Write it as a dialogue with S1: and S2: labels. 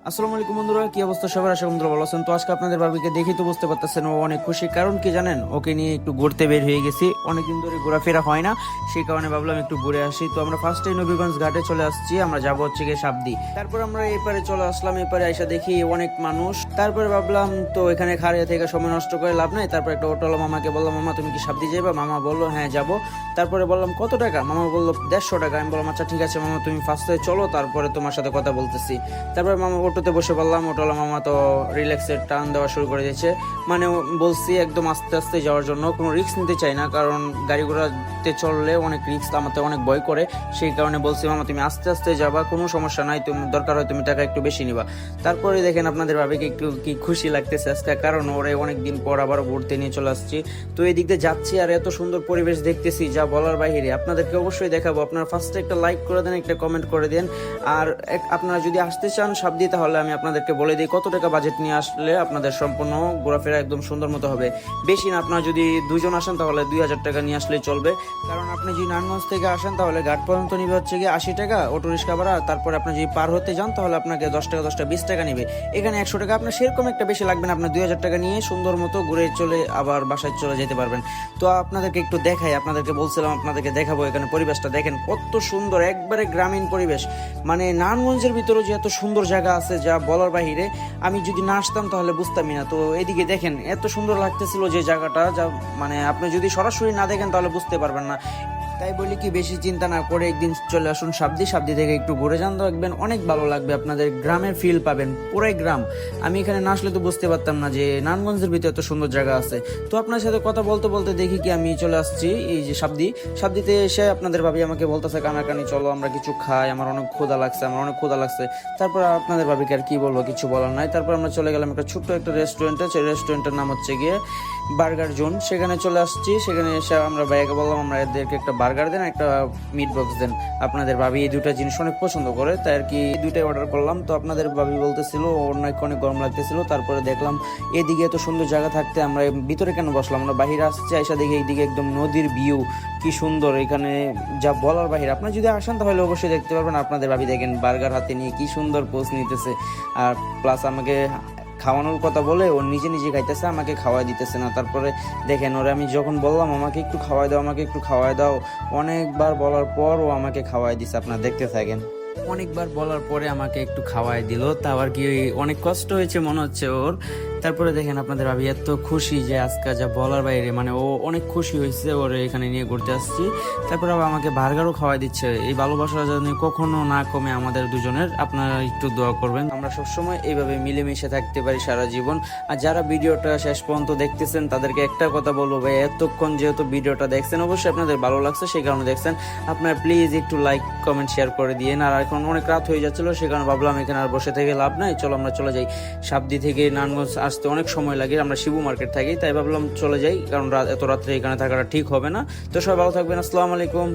S1: আসসালামু আলাইকুম বন্ধুরা, কি অবস্থা সবার? আশা করি বন্ধুরা ভালো আছেন। তো আজকে আপনাদের ভাবিকে দেখেই তো বুঝতে পারতেছেন ও অনেক খুশি। কারণ কি জানেন, ওকে নিয়ে একটু ঘুরতে বের হয়ে গেছি, অনেকদিন ধরে ঘোরাফেরা হয় না, সেই কারণে ভাবলাম একটু ঘুরে আসি। তো আমরা ফার্স্টে নবীগঞ্জ ঘাটে চলে আসছি, আমরা যাবো হচ্ছে গিয়ে সাবদি। তারপর আমরা এপারে চলে আসলাম, এপারে এসে দেখি অনেক মানুষ। তারপরে ভাবলাম তো এখানে খাড়িয়া থেকে সময় নষ্ট করে লাভ নাই। তারপর একটা অটোওয়ালা মামাকে বললাম, মামা তুমি কি সাবদি যাবে? মামা বললো হ্যাঁ যাবো। তারপরে বললাম কত টাকা? মামা বললো 150 টাকা। আমি বললাম আচ্ছা ঠিক আছে মামা, তুমি ফার্স্টে চলো, তারপরে তোমার সাথে কথা বলতেছি। তারপরে মামা অটোতে বসে পড়লাম। অটোওয়ালা মামা তো রিল্যাক্সের টান দেওয়া শুরু করে দিয়েছে। মানে বলছি একদম আস্তে আস্তে যাওয়ার জন্য, কোনো রিস্ক নিতে চাই না, কারণ গাড়ি ঘোড়াতে চললে অনেক রিস্ক, আমাতে অনেক ভয় করে। সেই কারণে বলছি মামা তুমি আস্তে আস্তে যাবা, কোনো সমস্যা নাই, তুমি দরকার হয় তুমি টাকা একটু বেশি নিবা। তারপরে দেখেন আপনাদের ভাবিকে একটু কি খুশি লাগতেছে আজকে, কারণ ওরে অনেকদিন পর আবার ঘুরতে নিয়ে চলে আসছি। তো এই দিক দিয়ে যাচ্ছি আর এত সুন্দর পরিবেশ দেখতেছি যা বলার বাইরে। আপনাদেরকে অবশ্যই দেখাবো। আপনারা ফার্স্টে একটা লাইক করে দেন, একটা কমেন্ট করে দেন। আর আপনারা যদি আসতে চান সাবদি, তাহলে আমি আপনাদেরকে বলে দিই কত টাকা বাজেট নিয়ে আসলে আপনাদের সম্পূর্ণ ঘোরাফেরা একদম সুন্দর মতো হবে। বেশি না, আপনারা যদি দুজন আসেন তাহলে 2000 টাকা নিয়ে আসলেই চলবে। কারণ আপনি যদি নারায়ণগঞ্জ থেকে আসেন তাহলে ঘাট পর্যন্ত নিবে হচ্ছে গিয়ে 80 টাকা অটো রিক্সা ভাড়া। তারপরে আপনি যদি পার হতে যান তাহলে আপনাকে 10 টাকা 10 টাকা 20 টাকা নিবে। এখানে 100 টাকা আপনার সেরকম একটা বেশি লাগবে না, আপনার 2000 টাকা নিয়ে সুন্দর মতো ঘুরে চলে আবার বাসায় চলে যেতে পারবেন। তো আপনাদেরকে একটু দেখাই, আপনাদেরকে বলছিলাম আপনাদেরকে দেখাবো। এখানে পরিবেশটা দেখেন কত সুন্দর, একবারে গ্রামীণ পরিবেশ। মানে নারায়ণগঞ্জের ভিতরে যে এত সুন্দর জায়গা আছে যা বলার বাহিরে, আমি যদি না আসতাম তাহলে বুঝতামই না। তো এদিকে দেখেন এত সুন্দর লাগতেছিল যে জায়গাটা, যা মানে আপনি যদি সরাসরি না দেখেন তাহলে বুঝতে পারবেন না। তাই বলি কি, বেশি চিন্তা না করে একদিন চলে আসুন সাবদি। সাবদি থেকে একটু ঘুরে যান, দেখবেন অনেক ভালো লাগবে, আপনাদের গ্রামের ফিল পাবেন, পুরাই গ্রাম। আমি এখানে না আসলে তো বুঝতে পারতাম না যে নারায়ণগঞ্জের ভিতরে এত সুন্দর জায়গা আছে। তো আপনার সাথে কথা বলতে বলতে দেখি কি আমি চলে আসছি এই যে সাবদি। সাবদিতে এসে আপনাদের ভাবি আমাকে বলতেছে কানাকানি চলো আমরা কিছু খাই, আমার অনেক ক্ষুধা লাগছে, আমার অনেক ক্ষুধা লাগছে। তারপর আপনাদের ভাবিকে আর কি বলবো, কিছু বলার নাই। তারপর আমরা চলে গেলাম একটা ছোট্ট একটা রেস্টুরেন্টে, সেই রেস্টুরেন্টের নাম হচ্ছে গিয়ে বার্গার জোন। সেখানে চলে আসছি। সেখানে এসে আমরা ভাইয়াকে বললাম আমরা এদেরকে একটা বার্গার দেন, একটা মিট বক্স দেন। আপনাদের ভাবি এই দুটা জিনিস অনেক পছন্দ করে, তাই আর কি এই দুইটাই অর্ডার করলাম। তো আপনাদের ভাবি বলতেছিল অনেক অনেক গরম লাগতেছিল। তারপরে দেখলাম এদিকে এত সুন্দর জায়গা থাকতে আমরা ভিতরে কেন বসলাম, আমরা বাহিরে আসছি, আইসা দেখি এইদিকে একদম নদীর ভিউ কি সুন্দর, এখানে যা বলার বাহিরে। আপনারা যদি আসেন তাহলে অবশ্যই দেখতে পারবেন। আপনাদের ভাবি দেখেন বার্গার হাতে নিয়ে কি সুন্দর পোজ নিতেছে, আর প্লাস আমাকে খাওয়ানোর কথা বলে ও নিজে নিজে খাইতেছে, আমাকে খাওয়াই দিতেছে না। তারপরে দেখেন ওরে আমি যখন বললাম আমাকে একটু খাওয়াই দাও, আমাকে একটু খাওয়াই দাও, অনেকবার বলার পর ও আমাকে খাওয়াই দিছে। আপনারা দেখতে থাকেন। অনেকবার বলার পরে আমাকে একটু খাওয়াই দিল, তা আবার কি অনেক কষ্ট হয়েছে মনে হচ্ছে ওর। তারপরে দেখেন আপনাদের ভাবি এত খুশি যে আজকে যা বলার বাইরে, মানে ও অনেক খুশি হয়েছে ওর এখানে নিয়ে ঘুরতে আসছি। তারপরে আবার আমাকে বার্গারও খাওয়াই দিচ্ছে। এই ভালোবাসা যেন কখনো না কমে আমাদের দুজনের। আপনারা একটু দোয়া করবেন, আমরা সবসময় এইভাবে মিলেমিশে থাকতে পারি সারা জীবন। আর যারা ভিডিওটা শেষ পর্যন্ত দেখতেছেন তাদেরকে একটা কথা বলবো, ভাই এতক্ষণ যেহেতু ভিডিওটা দেখছেন অবশ্যই আপনাদের ভালো লাগছে, সেই কারণে দেখছেন। আপনারা প্লিজ একটু লাইক কমেন্ট শেয়ার করে দিয়ে। আর এখন অনেক রাত হয়ে যাচ্ছিল, সে কারণে ভাবলাম এখানে আর বসে থেকে লাভ নাই, চলো আমরা চলে যাই। সাবদি থেকে নারায়ণগঞ্জ আসতে অনেক সময় লাগে, আমরা শিবু মার্কেট থাকি, তাই ভাবলাম চলে যাই, কারণ এত রাত্রে এখানে থাকাটা ঠিক হবে না। তো সবাই ভালো থাকবেন, আসসালামু আলাইকুম।